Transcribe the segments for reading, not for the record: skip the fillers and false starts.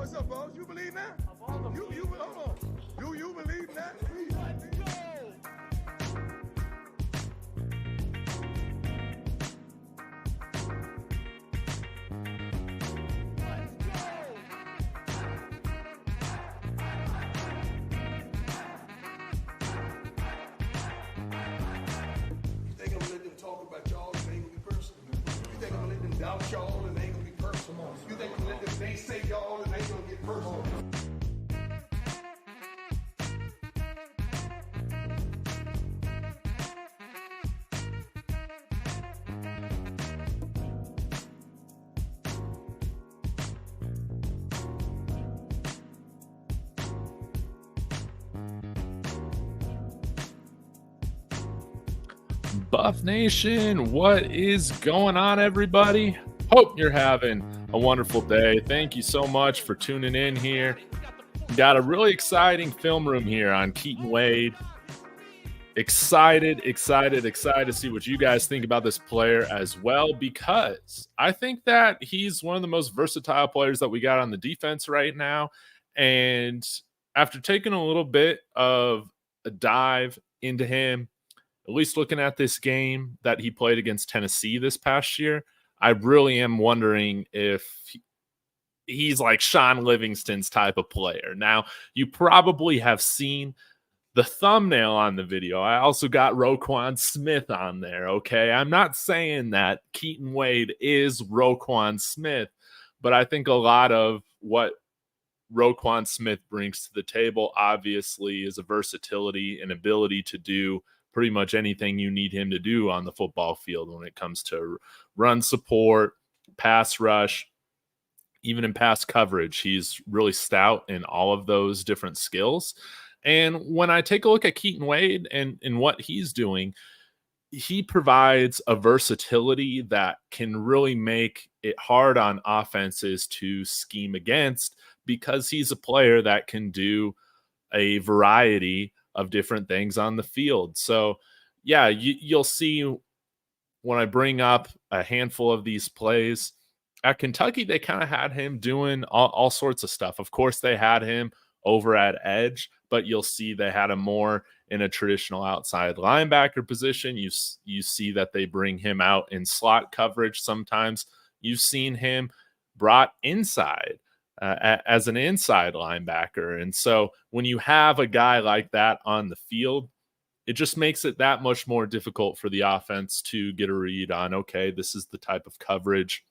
What's up, boss? You believe that? Hold on. Do you believe that? Please. Let's go. Doubt y'all and ain't gonna be personal. You think I'm gonna let them naysay y'all and ain't gonna get personal? Buff Nation, what is going on, everybody? Hope you're having a wonderful day. Thank you so much for tuning in here. Got a really exciting film room here on Keaten Wade. Excited to see what you guys think about this player as well, because I think that he's one of the most versatile players that we got on the defense right now. And after taking a little bit of a dive into him, at least looking at this game that he played against Tennessee this past year, I really am wondering if he's like Sean Livingston's type of player. Now, you probably have seen the thumbnail on the video. I also got Roquan Smith on there, okay? I'm not saying that Keaten Wade is Roquan Smith, but I think a lot of what Roquan Smith brings to the table, obviously, is a versatility and ability to do pretty much anything you need him to do on the football field when it comes to run support, pass rush, even in pass coverage. He's really stout in all of those different skills. And when I take a look at Keaten Wade and what he's doing, he provides a versatility that can really make it hard on offenses to scheme against, because he's a player that can do a variety of different things on the field. So yeah, you'll see when I bring up a handful of these plays at Kentucky, they kind of had him doing all sorts of stuff. Of course, they had him over at edge, but you'll see they had him more in a traditional outside linebacker position. You see that they bring him out in slot coverage. Sometimes you've seen him brought inside as an inside linebacker. And so when you have a guy like that on the field, it just makes it that much more difficult for the offense to get a read on, okay, this is the type of coverage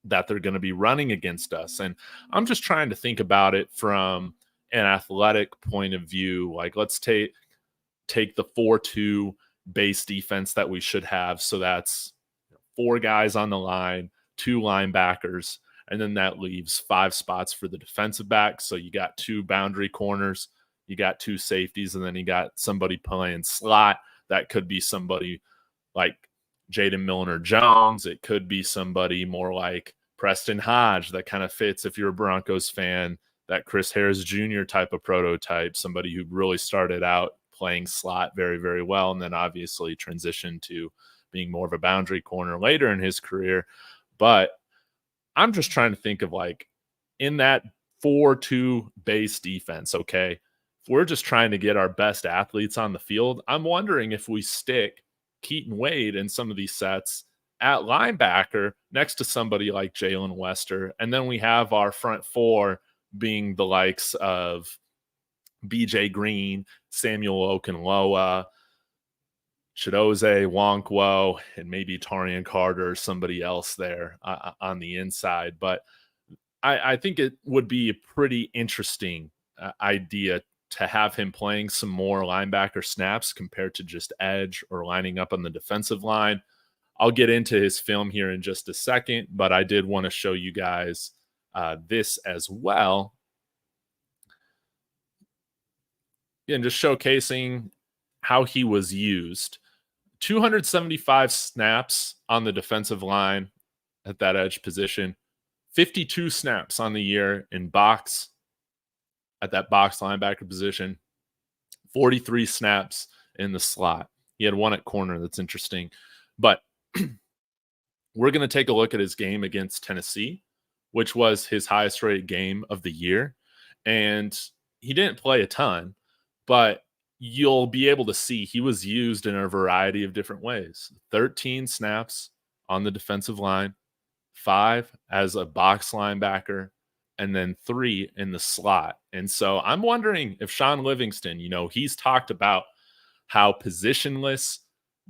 that they're going to be running against us. And I'm just trying to think about it from an athletic point of view. Like, let's take the 4-2 base defense that we should have. So that's 4 guys on the line, 2 linebackers, and then that leaves 5 spots for the defensive back. So you got 2 boundary corners, you got 2 safeties, and then you got somebody playing slot. That could be somebody like Jaden Milner-Jones. It could be somebody more like Preston Hodge that kind of fits, if you're a Broncos fan, that Chris Harris Jr. type of prototype, somebody who really started out playing slot very, very well, and then obviously transitioned to being more of a boundary corner later in his career. But I'm just trying to think of, like, in that 4-2 base defense, okay, if we're just trying to get our best athletes on the field, I'm wondering if we stick Keaten Wade in some of these sets at linebacker next to somebody like Jalen Wester, and then we have our front 4 being the likes of BJ Green, Samuel Okunloa, Chidozie Nwankwo, and maybe Tarian Carter or somebody else there on the inside. But I think it would be a pretty interesting idea to have him playing some more linebacker snaps compared to just edge or lining up on the defensive line. I'll get into his film here in just a second, but I did want to show you guys this as well. And just showcasing how he was used. 275 snaps on the defensive line at that edge position, 52 snaps on the year in box at that box linebacker position, 43 snaps in the slot. He had 1 at corner. That's interesting. But we're going to take a look at his game against Tennessee, which was his highest rated game of the year. And he didn't play a ton, but you'll be able to see he was used in a variety of different ways. 13 snaps on the defensive line, 5 as a box linebacker, and then 3 in the slot. And so I'm wondering if Sean Livingston, he's talked about how positionless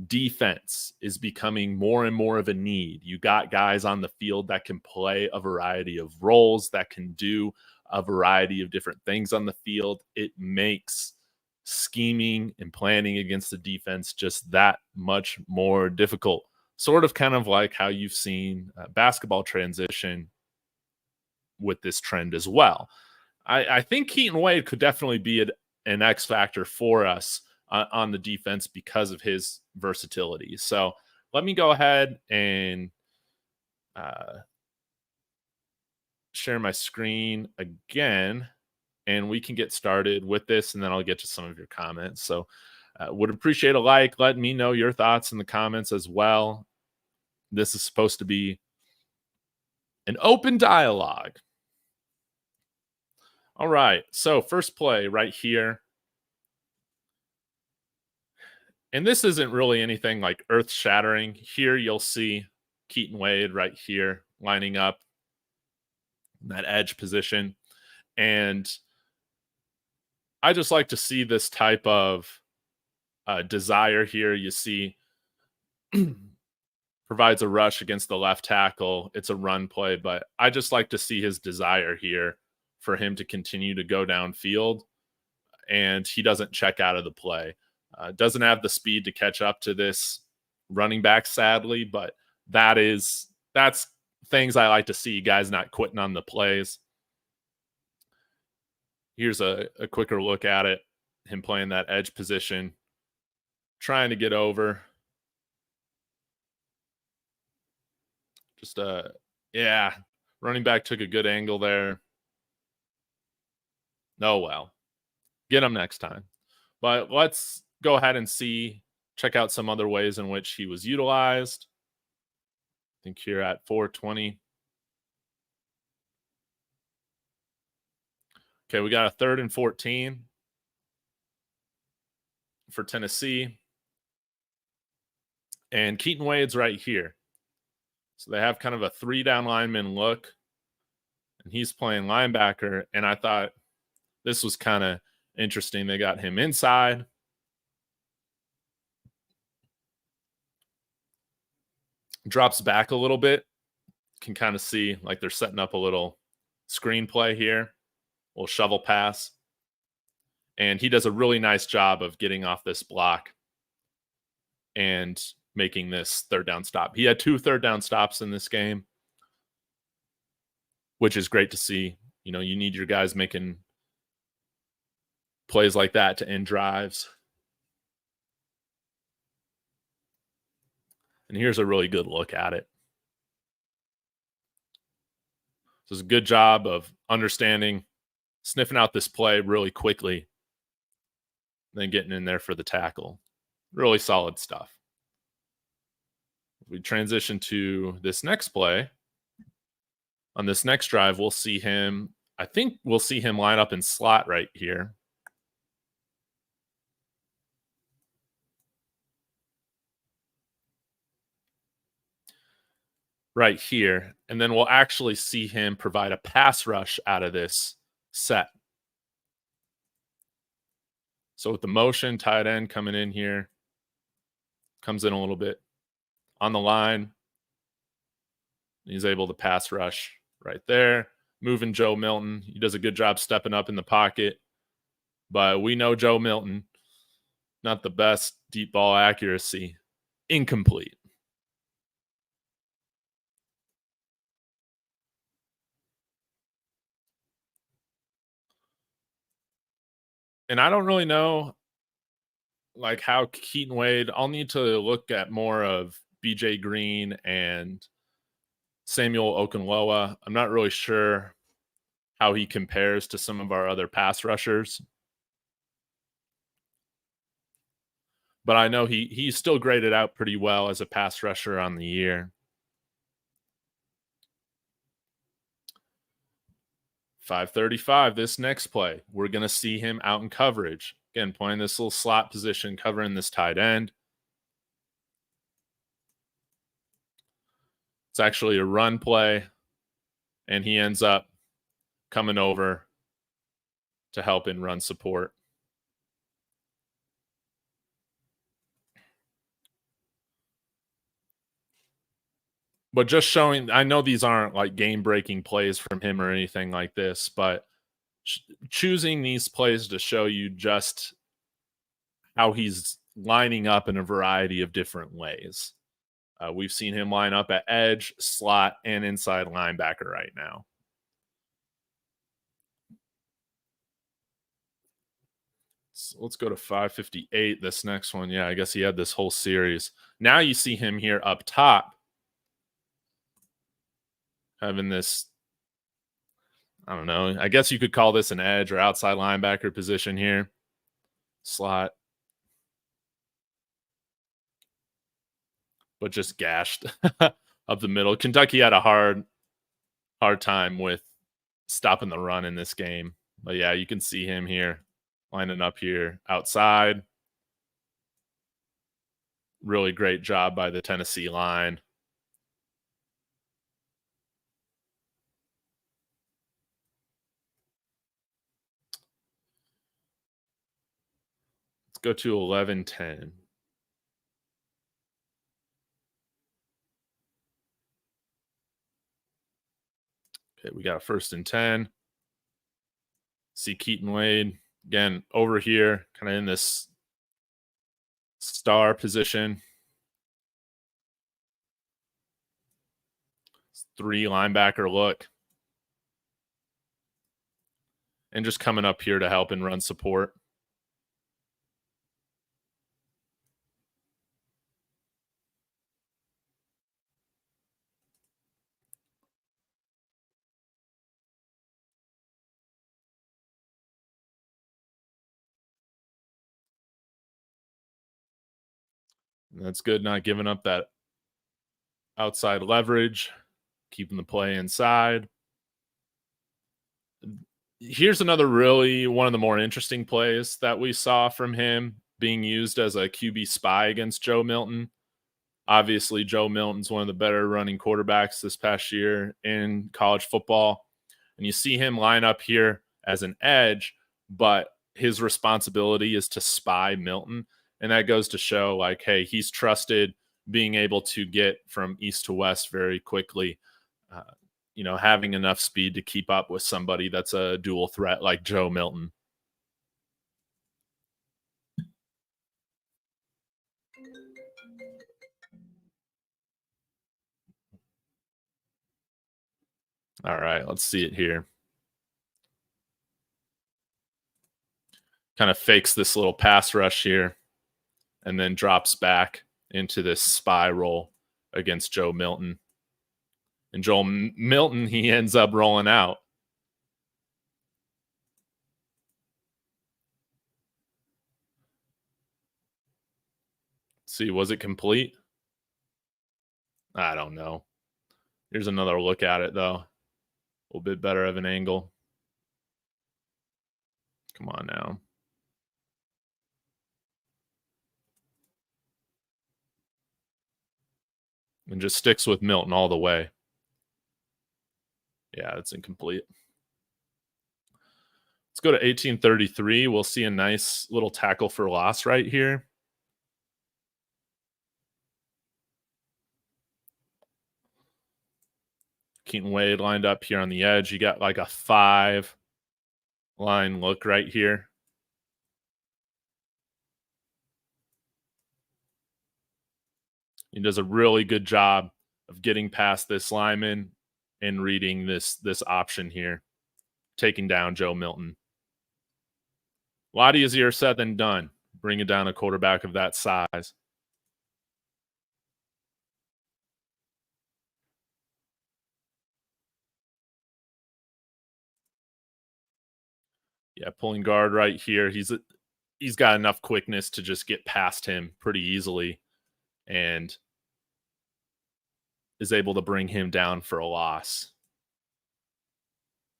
defense is becoming more and more of a need. You got guys on the field that can play a variety of roles, that can do a variety of different things on the field. It makes scheming and planning against the defense just that much more difficult. Sort of kind of like how you've seen basketball transition with this trend as well. I think Keaten Wade could definitely be an X factor for us on the defense because of his versatility. So let me go ahead and share my screen again, and we can get started with this, and then I'll get to some of your comments. So would appreciate a like. Let me know your thoughts in the comments as well. This is supposed to be an open dialogue. All right, so first play right here. And this isn't really anything like earth-shattering. Here you'll see Keaten Wade right here lining up in that edge position. And I just like to see this type of desire here. You see provides a rush against the left tackle. It's a run play, but I just like to see his desire here for him to continue to go downfield, and he doesn't check out of the play. Doesn't have the speed to catch up to this running back, sadly, but that's things I like to see, guys not quitting on the plays. Here's a quicker look at it. Him playing that edge position, trying to get over. Just, running back took a good angle there. Oh, well. Get him next time. But let's go ahead and check out some other ways in which he was utilized. I think here at 420. Okay, we got a 3rd and 14 for Tennessee. And Keaten Wade's right here. So they have kind of a 3-down lineman look. And he's playing linebacker. And I thought this was kind of interesting. They got him inside. Drops back a little bit. Can kind of see like they're setting up a little screenplay here. A little shovel pass. And he does a really nice job of getting off this block and making this 3rd down stop. He had 2 3rd down stops in this game, which is great to see. You need your guys making plays like that to end drives. And here's a really good look at it. So it's a good job of understanding, sniffing out this play really quickly, then getting in there for the tackle. Really solid stuff. We transition to this next play. On this next drive, we'll see him line up in slot right here. Right here. And then we'll actually see him provide a pass rush out of this set. So with the motion, tight end coming in here, comes in a little bit on the line. He's able to pass rush right there. Moving Joe Milton. He does a good job stepping up in the pocket. But we know Joe Milton, not the best deep ball accuracy. Incomplete. And I don't really know like how Keaten Wade, I'll need to look at more of BJ Green and Samuel Okunloa. I'm not really sure how he compares to some of our other pass rushers. But I know he's still graded out pretty well as a pass rusher on the year. 535, this next play, we're going to see him out in coverage. Again, playing this little slot position, covering this tight end. It's actually a run play, and he ends up coming over to help in run support. But just showing, I know these aren't like game-breaking plays from him or anything like this, but choosing these plays to show you just how he's lining up in a variety of different ways. We've seen him line up at edge, slot, and inside linebacker right now. So let's go to 558, this next one. Yeah, I guess he had this whole series. Now you see him here up top, having this, I don't know, I guess you could call this an edge or outside linebacker position here. Slot. But just gashed up the middle. Kentucky had a hard time with stopping the run in this game. But yeah, you can see him here lining up here outside. Really great job by the Tennessee line. Let's go to 11-10. Okay, we got a 1st and 10. See Keaten Wade again over here, kind of in this star position. 3 linebacker look. And just coming up here to help in run support. That's good, not giving up that outside leverage, keeping the play inside. Here's another really one of the more interesting plays that we saw from him being used as a QB spy against Joe Milton. Obviously, Joe Milton's one of the better running quarterbacks this past year in college football. And you see him line up here as an edge, but his responsibility is to spy Milton. And that goes to show, like, hey, he's trusted being able to get from east to west very quickly. Having enough speed to keep up with somebody that's a dual threat like Joe Milton. All right, let's see it here. Kind of fakes this little pass rush here and then drops back into this spy roll against Joe Milton. And Joe Milton, he ends up rolling out. See, was it complete? I don't know. Here's another look at it, though. A little bit better of an angle. Come on now. And just sticks with Milton all the way. Yeah, it's incomplete. Let's go to 1833. We'll see a nice little tackle for loss right here. Keaten Wade lined up here on the edge. You got like a 5-line look right here. He does a really good job of getting past this lineman and reading this option here, taking down Joe Milton. A lot easier said than done, bringing down a quarterback of that size. Yeah, pulling guard right here. He's got enough quickness to just get past him pretty easily and is able to bring him down for a loss.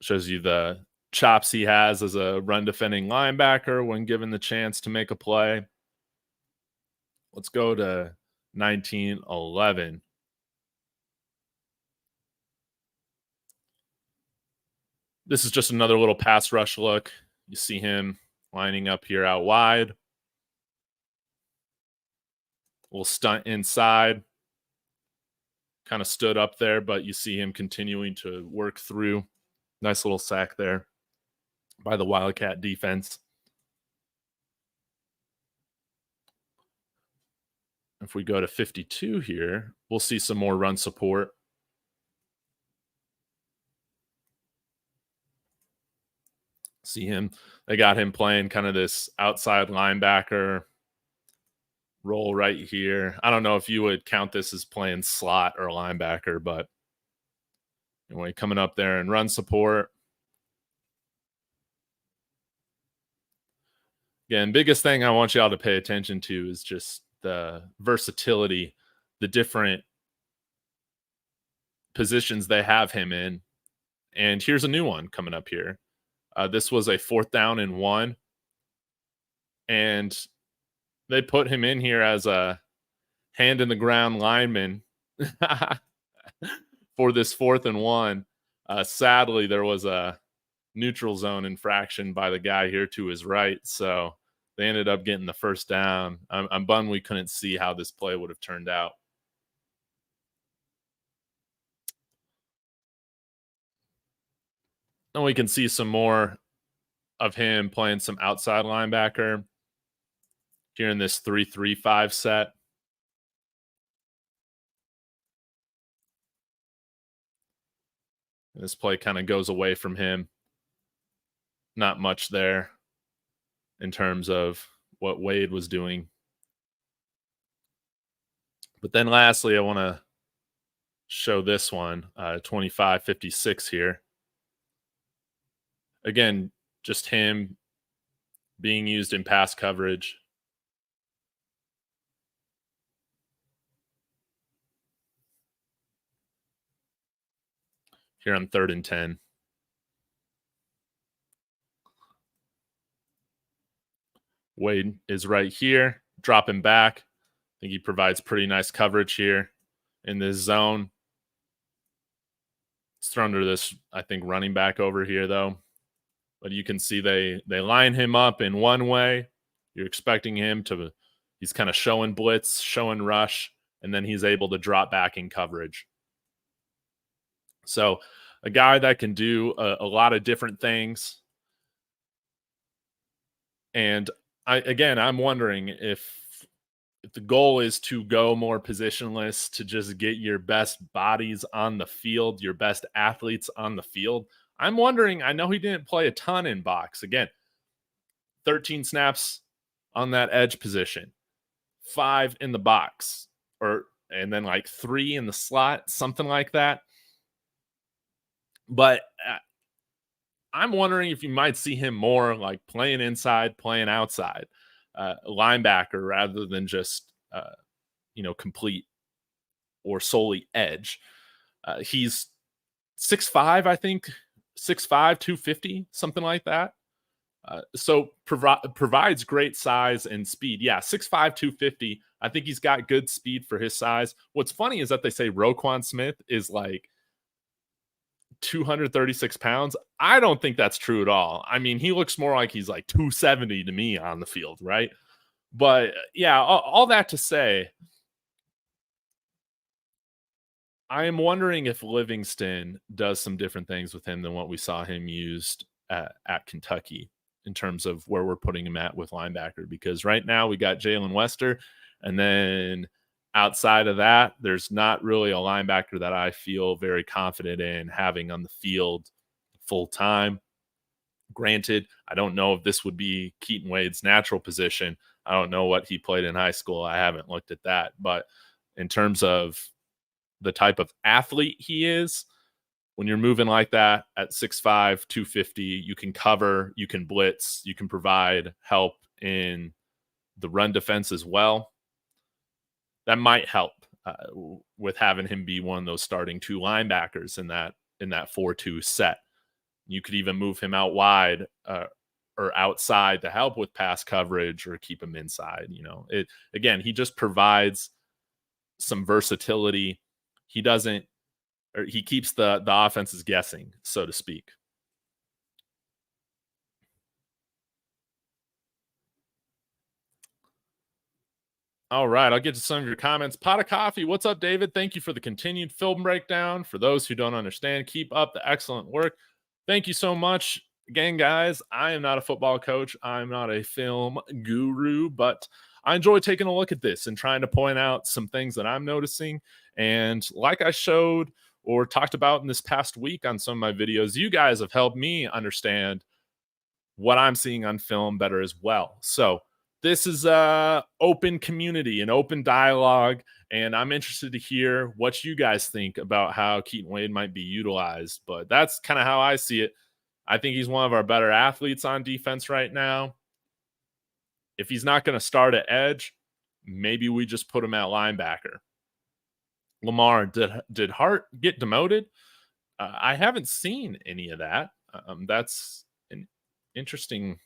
Shows you the chops he has as a run defending linebacker when given the chance to make a play. Let's go to 1911. This is just another little pass rush look. You see him lining up here out wide. Little stunt inside. Kind of stood up there, but you see him continuing to work through. Nice little sack there by the Wildcat defense. If we go to 52 here, we'll see some more run support. See him. They got him playing kind of this outside linebacker role right here. I don't know if you would count this as playing slot or linebacker, but anyway, coming up there and run support. Again, biggest thing I want y'all to pay attention to is just the versatility, the different positions they have him in. And here's a new one coming up here. This was a 4th down and 1. And they put him in here as a hand in the ground lineman for this 4th and 1. Sadly, there was a neutral zone infraction by the guy here to his right. So they ended up getting the first down. I'm bummed we couldn't see how this play would have turned out. And we can see some more of him playing some outside linebacker here in this 3-3-5 set. And this play kind of goes away from him. Not much there in terms of what Wade was doing. But then lastly, I want to show this one, 25-56 here. Again, just him being used in pass coverage. Here on 3rd and 10. Wade is right here, dropping back. I think he provides pretty nice coverage here in this zone. It's thrown to this, I think, running back over here, though. But you can see they line him up in one way. You're expecting him to, he's kind of showing blitz, showing rush, and then he's able to drop back in coverage. So a guy that can do a lot of different things. And I'm wondering if the goal is to go more positionless, to just get your best bodies on the field, your best athletes on the field. I'm wondering, I know he didn't play a ton in box. Again, 13 snaps on that edge position, 5 in the box, and then like 3 in the slot, something like that. But I'm wondering if you might see him more like playing inside, playing outside, linebacker rather than just, complete or solely edge. He's 6'5", I think, 6'5", 250, something like that. So provides great size and speed. Yeah, 6'5", 250. I think he's got good speed for his size. What's funny is that they say Roquan Smith is like 236 pounds. I don't think that's true at all. I mean, he looks more like he's like 270 to me on the field, right? But yeah, all that to say, I am wondering if Livingston does some different things with him than what we saw him used at Kentucky in terms of where we're putting him at with linebacker. Because right now we got Jalen Wester, and then outside of that, there's not really a linebacker that I feel very confident in having on the field full time. Granted, I don't know if this would be Keaten Wade's natural position. I don't know what he played in high school. I haven't looked at that. But in terms of the type of athlete he is, when you're moving like that at 6'5", 250, you can cover, you can blitz, you can provide help in the run defense as well. That might help with having him be one of those starting 2 linebackers in that 4-2 set. You could even move him out wide or outside to help with pass coverage or keep him inside. He just provides some versatility. He doesn't, or he keeps the offenses guessing, so to speak. All right, I'll get to some of your comments. Pot of coffee. What's up, David? Thank you for the continued film breakdown. For those who don't understand, keep up the excellent work. Thank you so much. Again, guys, I am not a football coach. I'm not a film guru, but I enjoy taking a look at this and trying to point out some things that I'm noticing. And like I showed or talked about in this past week on some of my videos, you guys have helped me understand what I'm seeing on film better as well. So this is a open community, an open dialogue, and I'm interested to hear what you guys think about how Keaten Wade might be utilized. But that's kind of how I see it. I think he's one of our better athletes on defense right now. If he's not going to start at edge, maybe we just put him at linebacker. Lamar, did Hart get demoted? I haven't seen any of that. That's an interesting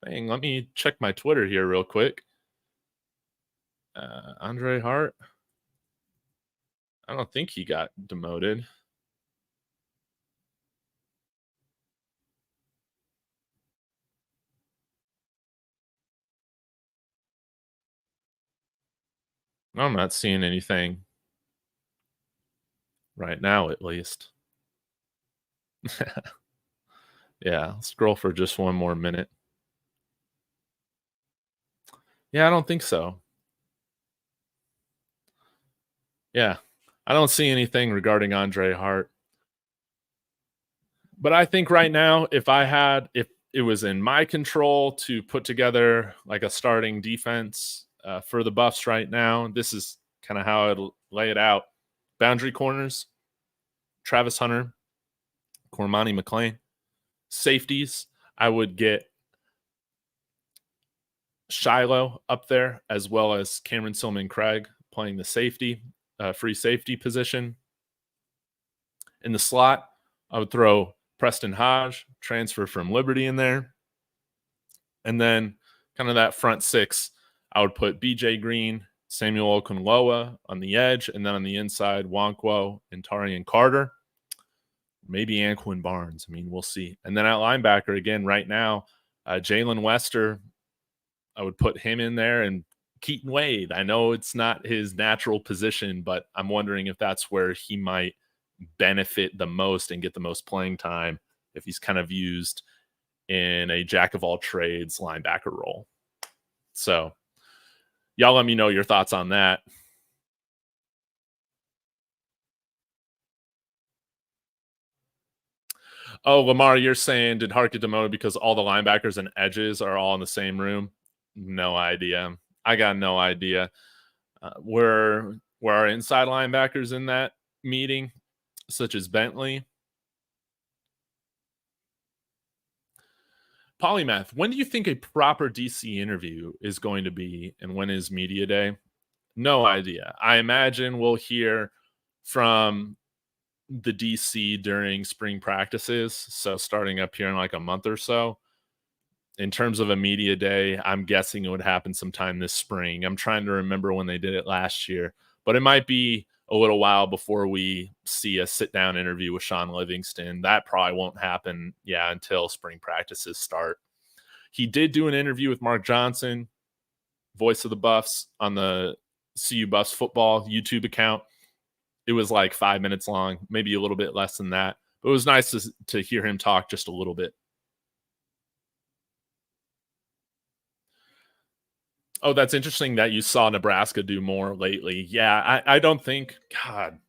thing. Let me check my Twitter here real quick. Andre Hart. I don't think he got demoted. I'm not seeing anything right now, at least. Yeah, I'll scroll for just one more minute. Yeah, I don't think so. Yeah, I don't see anything regarding Andre Hart. But I think right now, if it was in my control to put together like a starting defense for the Buffs right now, this is kind of how I'd lay it out. Boundary corners, Travis Hunter, Cormani McLean. Safeties, I would get Shiloh up there, as well as Cameron Silman Craig playing the safety, free safety position. In the slot, I would throw Preston Hodge, transfer from Liberty, in there. And then kind of that front six, I would put BJ Green, Samuel Okunloa on the edge, and then on the inside, Wonkwo and Tarian Carter. Maybe Anquin Barnes. I mean, we'll see. And then at linebacker, again, right now, Jalen Wester, I would put him in there, and Keaten Wade. I know it's not his natural position, but I'm wondering if that's where he might benefit the most and get the most playing time if he's kind of used in a jack of all trades linebacker role. So y'all let me know your thoughts on that. Oh, Lamar, you're saying did Hart get demoted because all the linebackers and edges are all in the same room? No idea. I got no idea. Were our inside linebackers in that meeting, such as Bentley? Polymath, when do you think a proper DC interview is going to be, and when is media day? No idea. I imagine we'll hear from the DC during spring practices, so starting up here in like a month or so. In terms of a media day, I'm guessing it would happen sometime this spring. I'm trying to remember when they did it last year, but it might be a little while before we see a sit-down interview with Sean Livingston. That probably won't happen, until spring practices start. He did do an interview with Mark Johnson, voice of the Buffs, on the CU Buffs football YouTube account. It was like 5 minutes long, maybe a little bit less than that. But it was nice to hear him talk just a little bit. Oh, that's interesting that you saw Nebraska do more lately. Yeah, I don't think, God,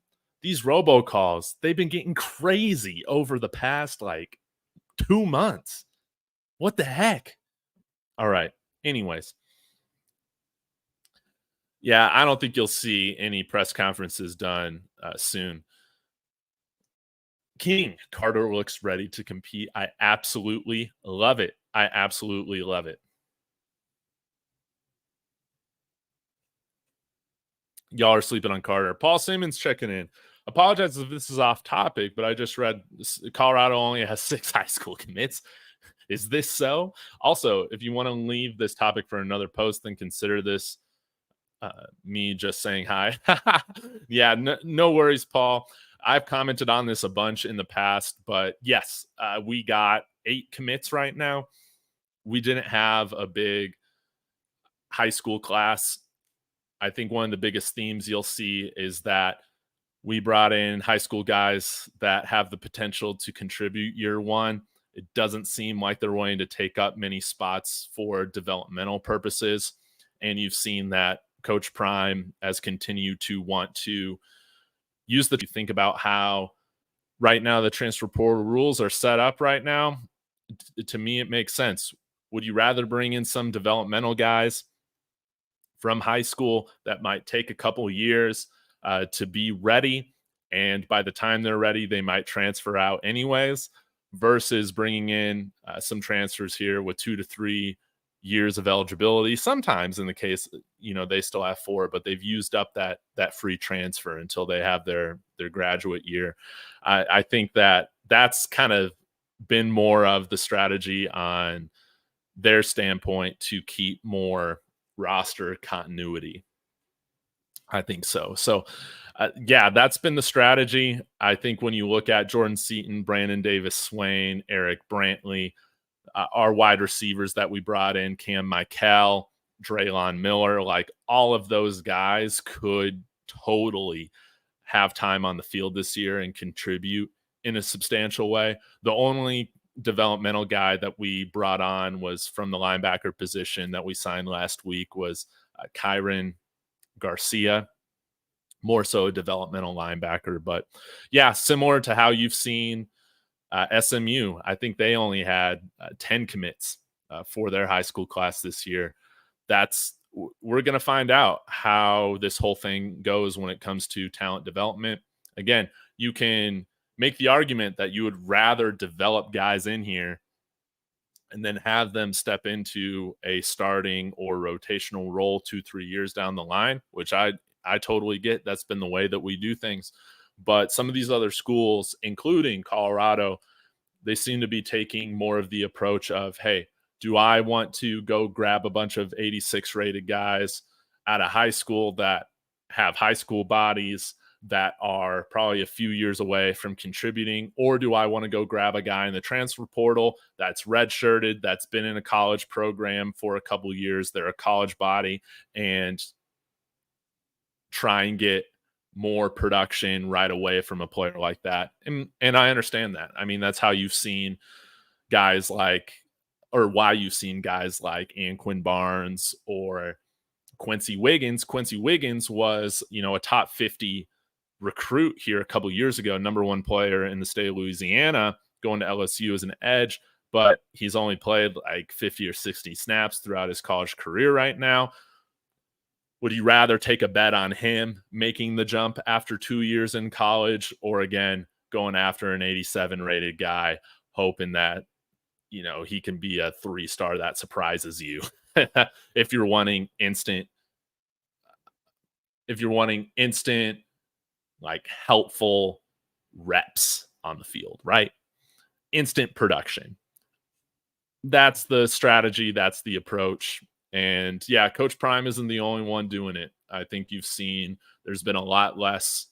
these robocalls, they've been getting crazy over the past like 2 months. What the heck? All right. Anyways. Yeah, I don't think you'll see any press conferences done soon. King, Carter looks ready to compete. I absolutely love it. I absolutely love it. Y'all are sleeping on Carter. Paul Simmons checking in. Apologize if this is off topic, but I just read Colorado only has 6 high school commits. Is this so? Also, if you want to leave this topic for another post, then consider this me just saying hi. Yeah, no worries, Paul. I've commented on this a bunch in the past, but yes, we got 8 commits right now. We didn't have a big high school class. I think one of the biggest themes you'll see is that we brought in high school guys that have the potential to contribute year one. It doesn't seem like they're willing to take up many spots for developmental purposes. And you've seen that Coach Prime has continued to want to use the, think about how right now the transfer portal rules are set up right now. To me, it makes sense. Would you rather bring in some developmental guys from high school that might take a couple years to be ready, and by the time they're ready, they might transfer out anyways, versus bringing in some transfers here with 2 to 3 years of eligibility? Sometimes in the case, they still have 4, but they've used up that free transfer until they have their graduate year. I think that's kind of been more of the strategy on their standpoint to keep more roster continuity. I think so. So, yeah, that's been the strategy. I think when you look at Jordan Seaton, Brandon Davis Swain, Eric Brantley, our wide receivers that we brought in, Cam Michael, Draylon Miller, like all of those guys could totally have time on the field this year and contribute in a substantial way. The only developmental guy that we brought on was from the linebacker position that we signed last week was Kyron Garcia, more so a developmental linebacker. But yeah, similar to how you've seen SMU, I think they only had 10 commits for their high school class this year. We're going to find out how this whole thing goes when it comes to talent development. Again, you can make the argument that you would rather develop guys in here and then have them step into a starting or rotational role 2-3 years down the line, which I totally get. That's been the way that we do things. But some of these other schools, including Colorado, they seem to be taking more of the approach of, hey, do I want to go grab a bunch of 86 rated guys out of high school that have high school bodies that are probably a few years away from contributing, or do I want to go grab a guy in the transfer portal that's redshirted, that's been in a college program for a couple of years, they're a college body, and try and get more production right away from a player like that? And I understand that. I mean, that's how you've seen guys like, or why you've seen guys like Anquin Barnes or Quincy Wiggins. Quincy Wiggins was, a top 50 recruit here a couple years ago, number 1 player in the state of Louisiana, going to LSU as an edge, but he's only played like 50 or 60 snaps throughout his college career right now. Would you rather take a bet on him making the jump after 2 years in college, or again, going after an 87 rated guy, hoping that, he can be a 3-star that surprises you? If you're wanting instant, like helpful reps on the field, right? Instant production. That's the strategy. That's the approach. And yeah, Coach Prime isn't the only one doing it. I think you've seen there's been a lot less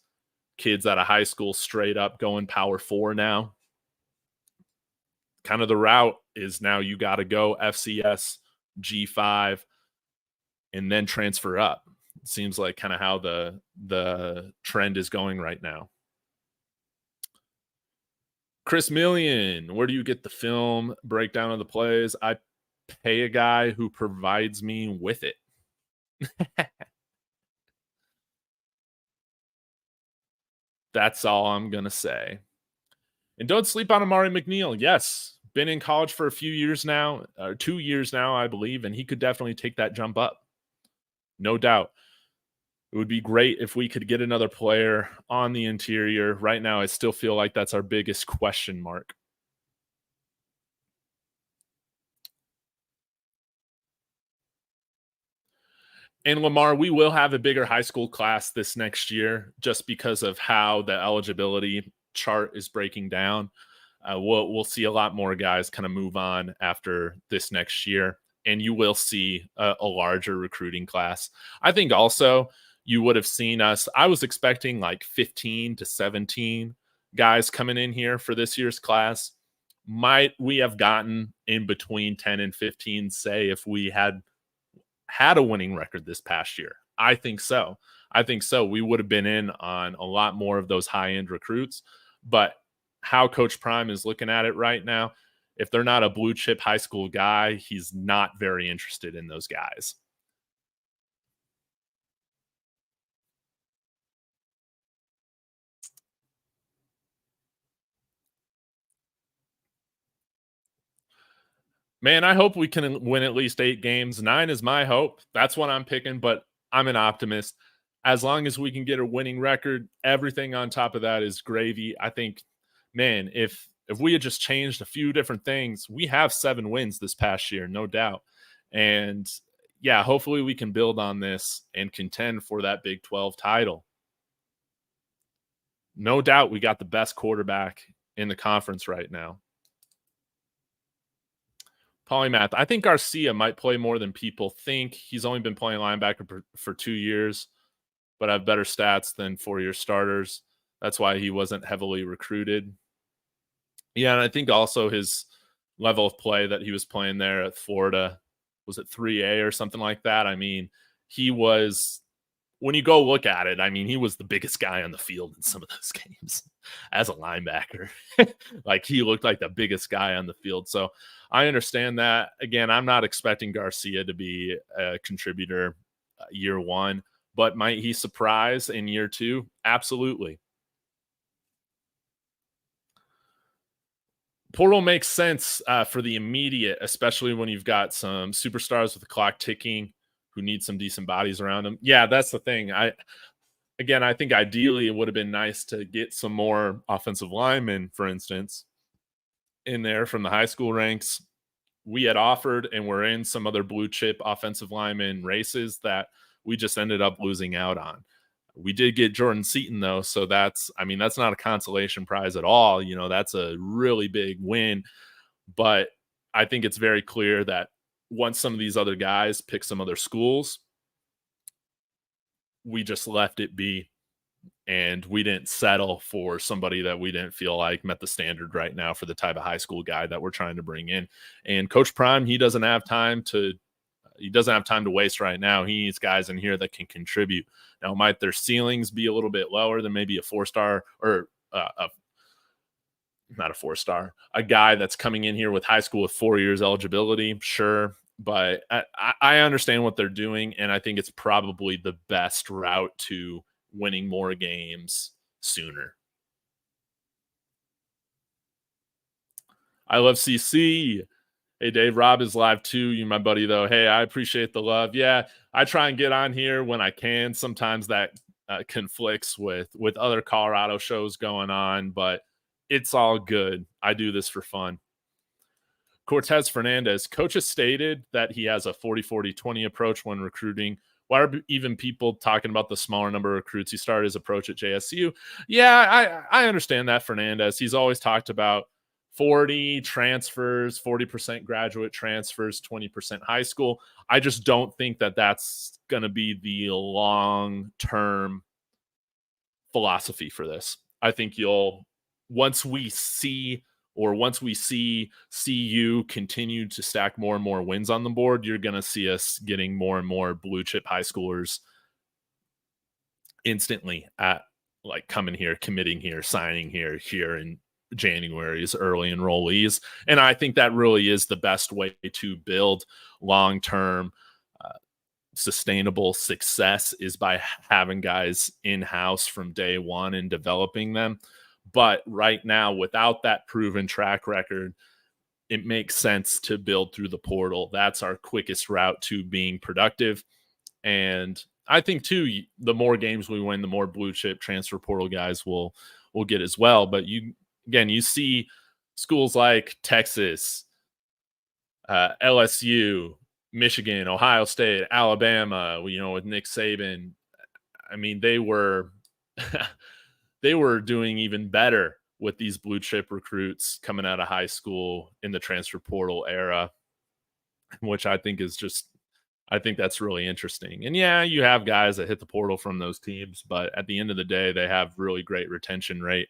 kids out of high school straight up going Power 4 now. Kind of the route is now you got to go FCS, G5, and then transfer up. It seems like kind of how the trend is going right now. Chris Million, where do you get the film breakdown of the plays? I pay a guy who provides me with it. That's all I'm going to say. And don't sleep on Amari McNeil. Yes, been in college for a few years now, 2 years now, I believe, and he could definitely take that jump up. No doubt. It would be great if we could get another player on the interior. Right now, I still feel like that's our biggest question mark. And Lamar, we will have a bigger high school class this next year just because of how the eligibility chart is breaking down. We'll see a lot more guys kind of move on after this next year, and you will see a larger recruiting class. I think also you would have seen us. I was expecting like 15 to 17 guys coming in here for this year's class. Might we have gotten in between 10 and 15, say, if we had a winning record this past year? I think so. I think so. We would have been in on a lot more of those high-end recruits, but how Coach Prime is looking at it right now, if they're not a blue chip high school guy, he's not very interested in those guys. Man, I hope we can win at least 8 games. 9 is my hope. That's what I'm picking, but I'm an optimist. As long as we can get a winning record, everything on top of that is gravy. I think, man, if we had just changed a few different things, we have 7 wins this past year, no doubt. And yeah, hopefully we can build on this and contend for that Big 12 title. No doubt we got the best quarterback in the conference right now. Polymath. I think Garcia might play more than people think. He's only been playing linebacker for 2 years, but have better stats than 4-year starters. That's why he wasn't heavily recruited. Yeah, and I think also his level of play that he was playing there at Florida, was it 3A or something like that? I mean, he was, when you go look at it, I mean, he was the biggest guy on the field in some of those games as a linebacker. Like, he looked like the biggest guy on the field. So I understand that. Again, I'm not expecting Garcia to be a contributor year 1, but might he surprise in year 2? Absolutely. Portal makes sense for the immediate, especially when you've got some superstars with the clock ticking who need some decent bodies around them. Yeah, that's the thing. I think ideally it would have been nice to get some more offensive linemen, for instance, in there from the high school ranks. We had offered and we're in some other blue chip offensive lineman races that we just ended up losing out on. We did get Jordan Seaton, though, so that's not a consolation prize at all. You know, that's a really big win. But I think it's very clear that once some of these other guys pick some other schools, we just left it be. And we didn't settle for somebody that we didn't feel like met the standard right now for the type of high school guy that we're trying to bring in. And Coach Prime, he doesn't have time to waste right now. He needs guys in here that can contribute. Now, might their ceilings be a little bit lower than maybe a 4-star or not a 4-star, a guy that's coming in here with high school with 4 years eligibility? Sure. But I understand what they're doing, and I think it's probably the best route to winning more games sooner. I love CC. Hey, Dave, Rob is live too. You're my buddy, though. Hey, I appreciate the love. Yeah, I try and get on here when I can. Sometimes that conflicts with other Colorado shows going on, but it's all good. I do this for fun. Cortez Fernandez. Coach has stated that he has a 40-40-20 approach when recruiting. Why are even people talking about the smaller number of recruits? He started his approach at JSU. Yeah, I understand that, Fernandez. He's always talked about 40 transfers, 40% graduate transfers, 20% high school. I just don't think that that's going to be the long-term philosophy for this. I think once we see CU continue to stack more and more wins on the board, you're going to see us getting more and more blue chip high schoolers instantly at like coming here, committing here, signing here in January as early enrollees. And I think that really is the best way to build long-term sustainable success, is by having guys in-house from day one and developing them. But right now, without that proven track record, it makes sense to build through the portal. That's our quickest route to being productive. And I think, too, the more games we win, the more blue chip transfer portal guys will get as well. But you see schools like Texas, LSU, Michigan, Ohio State, Alabama, with Nick Saban. I mean, they were they were doing even better with these blue chip recruits coming out of high school in the transfer portal era, which I think that's really interesting. And yeah, you have guys that hit the portal from those teams, but at the end of the day, they have really great retention rate.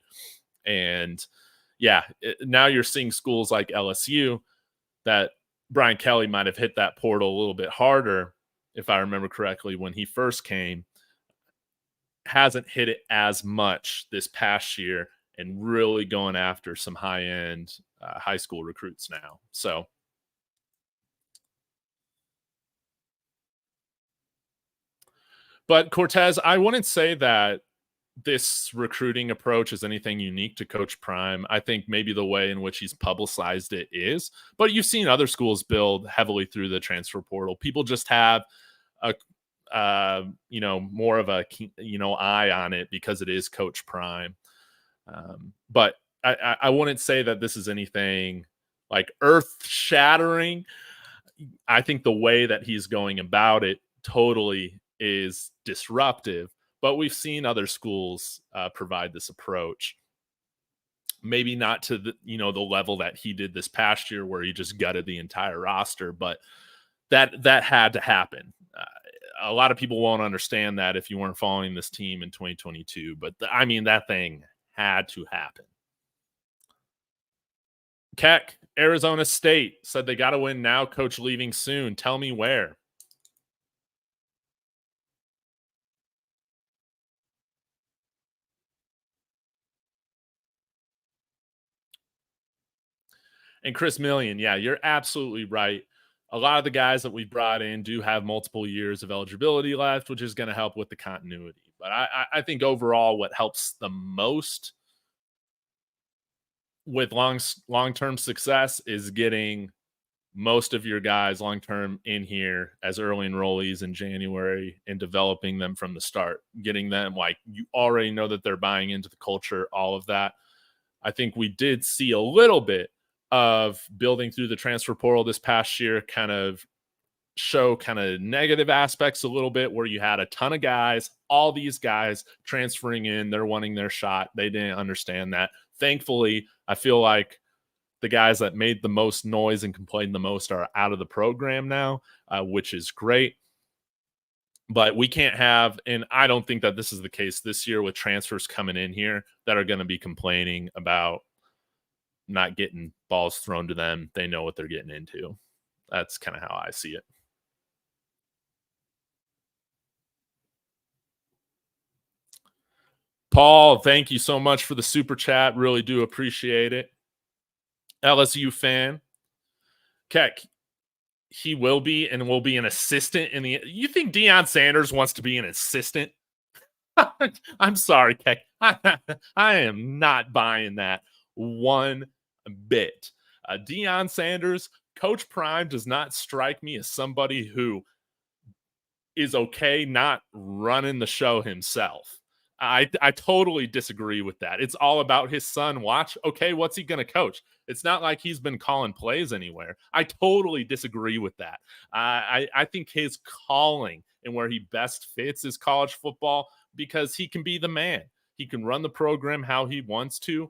And yeah, now you're seeing schools like LSU that Brian Kelly might have hit that portal a little bit harder, if I remember correctly, when he first came, hasn't hit it as much this past year and really going after some high-end high school recruits now. So but Cortez, I wouldn't say that this recruiting approach is anything unique to Coach Prime. I think maybe the way in which he's publicized it is, but you've seen other schools build heavily through the transfer portal. People just have a more of a eye on it because it is Coach Prime. But I wouldn't say that this is anything like earth shattering. I think the way that he's going about it totally is disruptive, but we've seen other schools provide this approach. Maybe not to the level that he did this past year where he just gutted the entire roster, but that had to happen. A lot of people won't understand that if you weren't following this team in 2022, but I mean, that thing had to happen. Keck, Arizona State said they got to win now, coach leaving soon. Tell me where. And Chris Million, yeah, you're absolutely right. A lot of the guys that we brought in do have multiple years of eligibility left, which is going to help with the continuity. But I think overall what helps the most with long-term success is getting most of your guys long-term in here as early enrollees in January and developing them from the start, getting them like you already know that they're buying into the culture, all of that. I think we did see a little bit of building through the transfer portal this past year kind of show kind of negative aspects a little bit, where you had a ton of guys, all these guys transferring in, they're wanting their shot. They didn't understand that. Thankfully, I feel like the guys that made the most noise and complained the most are out of the program now, which is great. But we can't have, and I don't think that this is the case this year with transfers coming in here that are going to be complaining about not getting balls thrown to them. They know what they're getting into. That's kind of how I see it. Paul, thank you so much for the super chat. Really do appreciate it. LSU fan. Keck, he will be and will be an assistant in the. You think Deion Sanders wants to be an assistant? I'm sorry, Keck. I am not buying that one bit. Deion Sanders, Coach Prime does not strike me as somebody who is okay not running the show himself. I totally disagree with that. It's all about his son. Watch. Okay, what's he going to coach? It's not like he's been calling plays anywhere. I totally disagree with that. I think his calling and where he best fits is college football, because he can be the man. He can run the program how he wants to.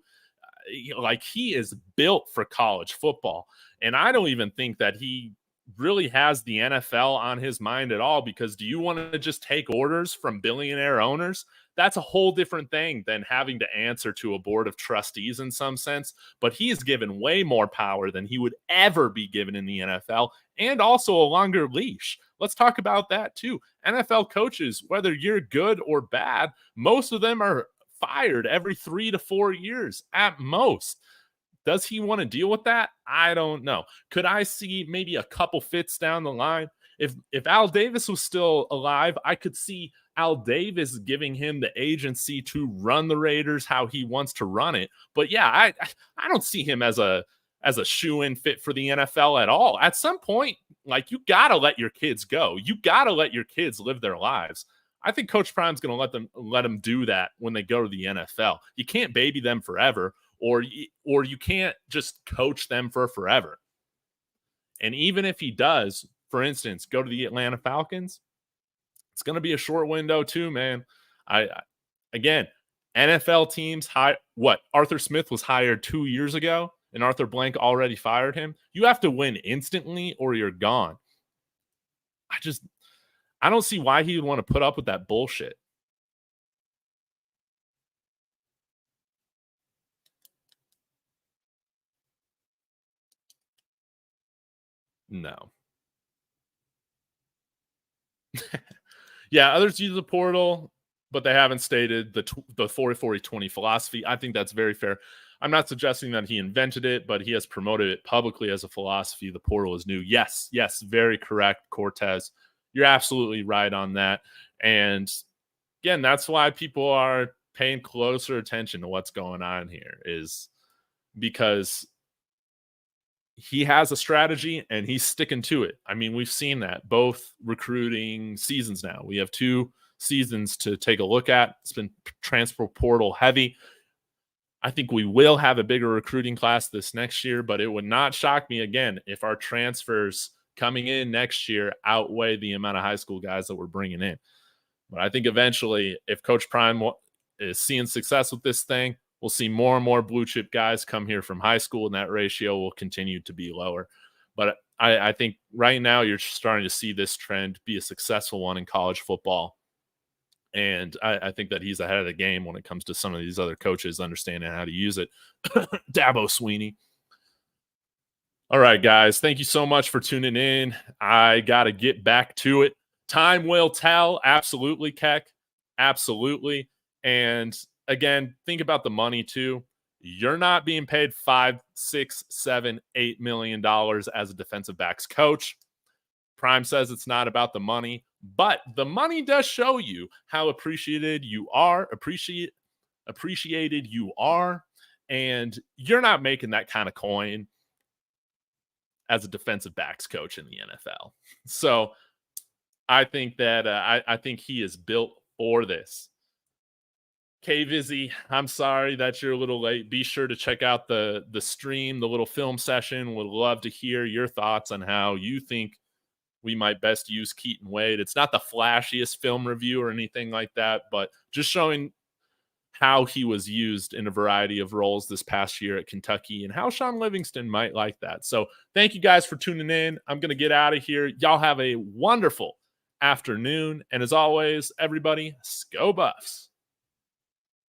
Like, he is built for college football. And I don't even think that he really has the NFL on his mind at all, because do you want to just take orders from billionaire owners? That's a whole different thing than having to answer to a board of trustees in some sense. But he is given way more power than he would ever be given in the NFL, and also a longer leash. Let's talk about that too. NFL coaches, whether you're good or bad, most of them are fired every 3 to 4 years at most. Does he want to deal with that? I don't know. Could I see maybe a couple fits down the line? If Al Davis was still alive, I could see Al Davis giving him the agency to run the Raiders how he wants to run it. But yeah, I don't see him as a shoe-in fit for the NFL at all. At some point, like, you got to let your kids go. You got to let your kids live their lives. I think Coach Prime's going to let them do that when they go to the NFL. You can't baby them forever, or you can't just coach them for forever. And even if he does, for instance, go to the Atlanta Falcons, it's going to be a short window too, man. Again, NFL teams Arthur Smith was hired 2 years ago and Arthur Blank already fired him. You have to win instantly or you're gone. I don't see why he would want to put up with that bullshit. No. Yeah, others use the portal, but they haven't stated the 40-40-20 philosophy. I think that's very fair. I'm not suggesting that he invented it, but he has promoted it publicly as a philosophy. The portal is new. Yes, very correct, Cortez. You're absolutely right on that. And again, that's why people are paying closer attention to what's going on here, is because he has a strategy and he's sticking to it. I mean, we've seen that both recruiting seasons now. We have 2 seasons to take a look at. It's been transfer portal heavy. I think we will have a bigger recruiting class this next year, but it would not shock me again if our transfers coming in next year outweigh the amount of high school guys that we're bringing in. But I think eventually, if Coach Prime is seeing success with this thing, we'll see more and more blue chip guys come here from high school, and that ratio will continue to be lower. But I think right now you're starting to see this trend be a successful one in college football. And I think that he's ahead of the game when it comes to some of these other coaches understanding how to use it. Dabo Sweeney. All right, guys. Thank you so much for tuning in. I got to get back to it. Time will tell. Absolutely, Keck. Absolutely. And again, think about the money too. You're not being paid $5, $6, $7, $8 million as a defensive backs coach. Prime says it's not about the money, but the money does show you how appreciated you are, and you're not making that kind of coin as a defensive backs coach in the NFL. So I think that I think he is built for this. K-Vizzy, I'm sorry that you're a little late. Be sure to check out the stream, the little film session. Would love to hear your thoughts on how you think we might best use Keaten Wade. It's not the flashiest film review or anything like that, but just showing how he was used in a variety of roles this past year at Kentucky and how Sean Livingston might like that. So thank you guys for tuning in. I'm going to get out of here. Y'all have a wonderful afternoon. And as always, everybody, go Buffs.